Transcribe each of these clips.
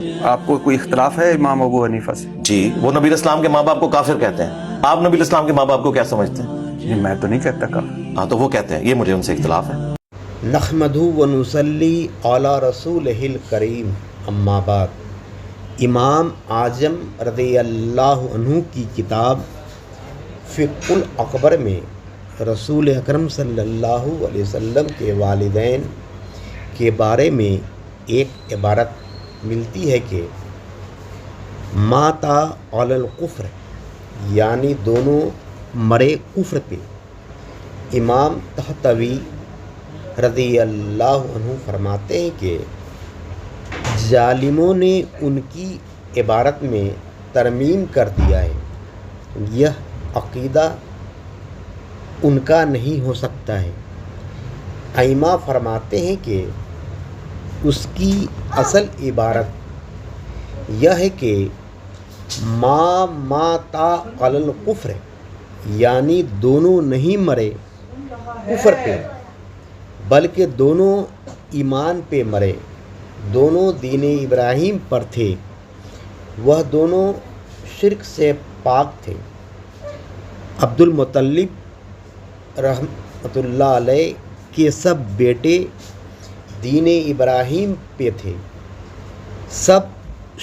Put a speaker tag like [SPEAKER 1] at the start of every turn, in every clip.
[SPEAKER 1] آپ کو کوئی اختلاف ہے امام ابو حنیفہ سے؟
[SPEAKER 2] جی، وہ نبی اسلام کے ماں باپ کو کافر کہتے ہیں، آپ نبی اسلام کے ماں باپ کو کیا سمجھتے ہیں؟
[SPEAKER 1] نہیں، میں تو نہیں کہتا کا.
[SPEAKER 2] ہاں تو وہ کہتے ہیں، یہ مجھے ان سے اختلاف ہے.
[SPEAKER 3] نحمدہ و نصلی علی رسولہ الکریم، اما بعد. امام اعظم رضی اللہ عنہ کی کتاب فقہ الاکبر میں رسول اکرم صلی اللہ علیہ وسلم کے والدین کے بارے میں ایک عبارت ملتی ہے کہ ماتا علی الکفر، یعنی دونوں مرے کفر پہ. امام طحاوی رضی اللہ عنہ فرماتے ہیں کہ ظالموں نے ان کی عبارت میں ترمیم کر دیا ہے، یہ عقیدہ ان کا نہیں ہو سکتا ہے. ائمہ فرماتے ہیں کہ اس کی اصل عبارت یہ ہے کہ ما ماتا علی الکفر، یعنی دونوں نہیں مرے کفر پہ بلکہ دونوں ایمان پہ مرے، دونوں دین ابراہیم پر تھے، وہ دونوں شرک سے پاک تھے. عبد المطلب رحمۃ اللہ علیہ کے سب بیٹے دین ابراہیم پہ تھے، سب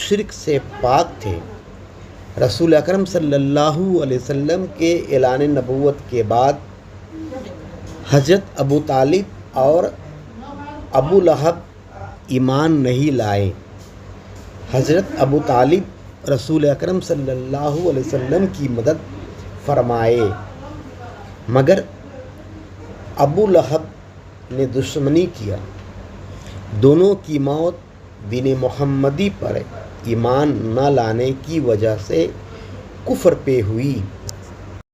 [SPEAKER 3] شرک سے پاک تھے. رسول اکرم صلی اللہ علیہ وسلم کے اعلان نبوت کے بعد حضرت ابو طالب اور ابو لہب ایمان نہیں لائے. حضرت ابو طالب رسول اکرم صلی اللہ علیہ وسلم کی مدد فرمائے، مگر ابو لہب نے دشمنی کیا. دونوں کی موت دین محمدی پر ایمان نہ لانے کی وجہ سے کفر پہ ہوئی.